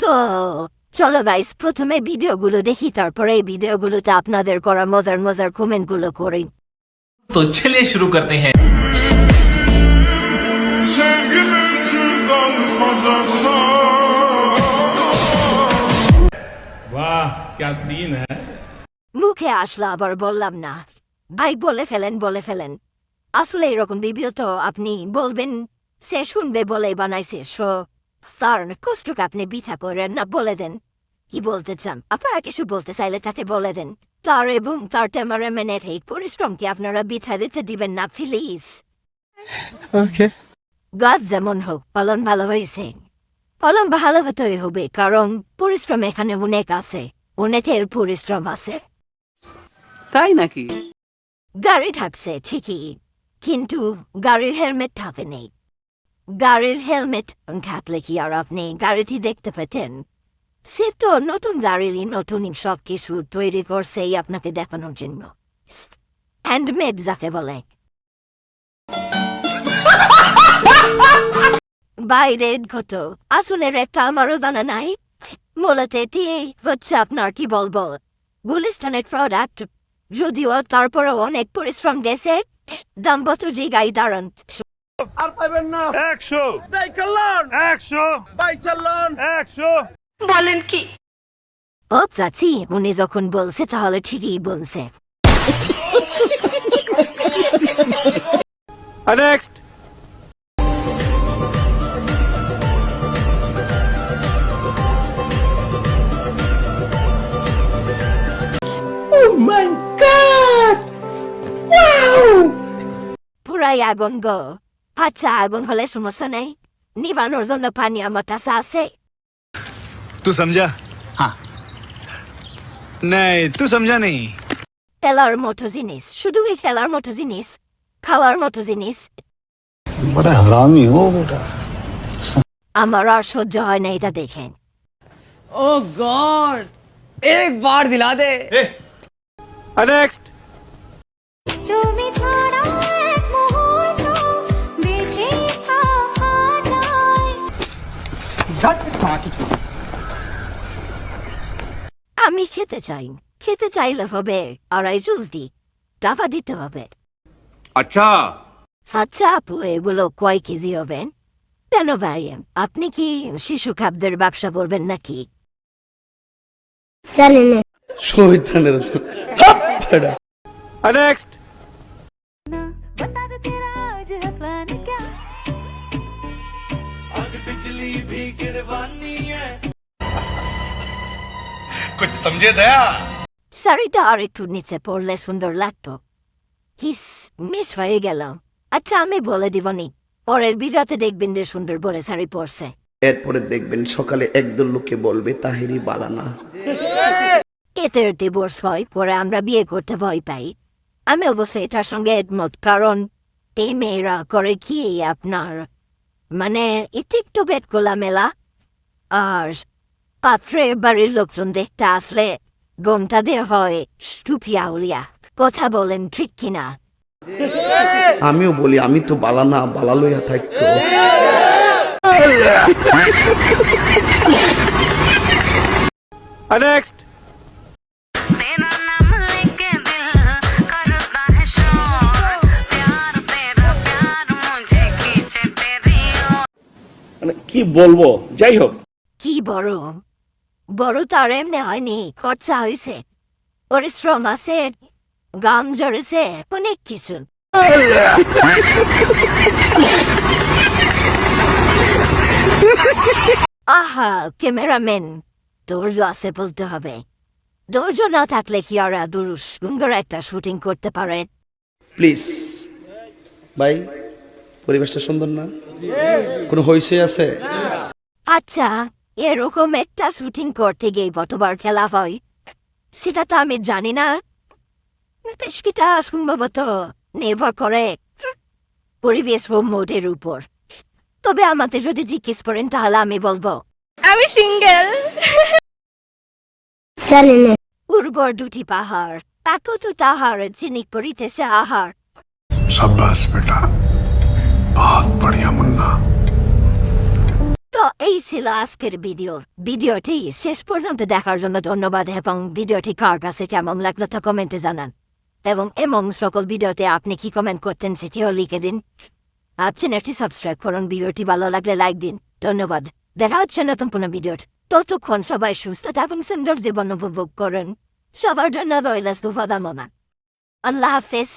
তো চলো গাইস, প্রথমে ভিডিওগুলো দেখি, তারপরে এই ভিডিওগুলোতে আপনাদের করা মজার মজার কমেন্টগুলো করি। तो चलिए शुरू करते हैं। वाह क्या सीन है। মুখে আসলো আবার বললাম না, ভাই বলে ফেলেন। আসলে এরকম ভিডিও তো আপনি বলবেন, সে শুনবে বলে বানাইছে। তার কষ্টকে আপনি বিথা করেন না, বলে দেন কি বলতে চান। আপনারা কিছু বলতে চাইলে তাকে বলে দেন। তার এবং তার ক্যামেরাম্যানের এই পরিশ্রমকে আপনারা বিথা দিতে দিবেন না প্লিজ। গাছ যেমন হোক, পালন ভালো হয়েছে। পালন ভালো হতেই হবে, কারণ পরিশ্রম এখানে অনেক আছে, অনেকের পরিশ্রম আছে। তাই নাকি? গাড়ি থাকছে ঠিকই, কিন্তু গাড়ির হেলমেট থাকে নেই। গাড়ির হেলমেট থাকলে কি আর আপনি গাড়িটি দেখতে পেতেন? সে তো নতুন গাড়ি, নতুন সব কিছু তৈরি করছে আপনাকে দেখানোর জন্য। হ্যান্ডমেড যাকে বলে। বাইরে ঘটো আসলে একটা আমারও জানা নাই। মূলত এটি হচ্ছে আপনার কি বলবো, গুলিস্তানের প্রোডাক্ট। যদিও তারপরেও অনেক পরিশ্রম গেছে। দাম্পত্য জিগাই দাঁড়ান। আর পাইবেন না 100 দেখলাম 100 বাই চালান 100 বলেন কি? ও চাচি, উনি যখন বলছে তাহলে ঠিকই বলছে। নেক্সট পুরাই আগুন গো। আচ্ছা, আগুন হলে সমস্যা নেই, নিবানোর জন্য পানি আমার কাছে আছে। तू समझा? हाँ। नहीं, तू समझा नहीं। খেলার মতো জিনিস, শুধু এই খেলার মতো জিনিস, খাওয়ার মতো জিনিস। बड़ा हरामी हो बेटा। আমার আর সহ্য হয় না এটা দেখেন। ओह गॉड, एक बार दिला दे। নেক্সট তুমি ছাড়া এক মুহূর্ত বেঁচে থাকা যায়। আমি খেতে চাইলে হবে, আর এই জুস দি টাকা দিতে হবে। আচ্ছা আচ্ছা আপু, এগুলো কয় কেজি হবেন? কেন ভাই, আপনি কি শিশু খাদ্যের ব্যবসা করবেন নাকি? নেক্সট बता दे तेरा आज है प्लान क्या? कुछ समझे दया? শাড়িটা আর একটু নিচে পড়লে সুন্দর লাগতো। মিস হয়ে গেল। আচ্ছা, আমি বলে দিবনি, পরের ভিডিওতে দেখবেন যে সুন্দর বলে শাড়ি পরছে। এরপরে দেখবেন সকালে একদল লোকে বলবে তাহেরি বালানা। এতে ডিভোর্স হয়, পরে আমরা বিয়ে করতে ভয় পাই। আমি অবশ্যই এটার সঙ্গে একমত, কারণ এই মেয়েরা করে কি আপনার মানে টিকটকের খোলামেলা, আর পাত্রের বাড়ির লোকজন দেখতে আসলে গমটা দিয়ে হয় টুপিয়া উলিয়া। কথা বলেন ঠিক কিনা? আমিও বলি আমি তো বালানা, বালা লইয়া থাকতো। নেক্সট तेरा नाम लेके दिल करता है शोर, प्यार तेरा प्यार मुझे खींचे तेरी ओर। মানে কি বলবো, যাই হোক কি বড় তার এমনি হয়নি, খরচা হয়েছে, পরিশ্রম আছে, গাম জড়েছে, অনেক কিছু। আহা ক্যামেরাম্যান, ধৈর্য আছে বলতে হবে। ধৈর্য না থাকলে কি আর সুন্দর একটা শুটিং করতে পারেন? প্লিজ ভাই, পরিবেশটা সুন্দর না? কোনো হইছে আছে? আচ্ছা, এরকম একটা শুটিং করতে গিয়ে কতবার খেলা হয় সেটা তো আমি জানি না। সেটা সম্ভবত নির্ভর করে পরিবেশ ও মোডের উপর। তবে আমাদের যদি জিজ্ঞেস করেন তাহলে আমি বলবো আমি সিঙ্গেল। উর্বর দুটি পাহাড়, প্রাকৃত তাহার চিনিক পরিতেছে আহার। शाबाश बेटा, बहुत बढ़िया मुन्ना। তো এই ছিল আজকের ভিডিওটি শেষ পর্যন্ত দেখার জন্য ধন্যবাদ এবং ভিডিওটি কার কাছে কেমন লাগলো তা কমেন্টে জানান এবং এমন সকল ভিডিওতে আপনি কি কমেন্ট করতেন সেটিও লিখে দিন চ্যানেলটি সাবস্ক্রাইব করুন ভিডিওটি ভালো লাগলে লাইক দিন ধন্যবাদ দেখা হচ্ছে নতুন কোনো ভিডিও ততক্ষণ সবাই সুস্থ এবং সুন্দর জীবন উপভোগ করুন সবার জন্য রইল শুভকামনা আল্লাহ হাফেজ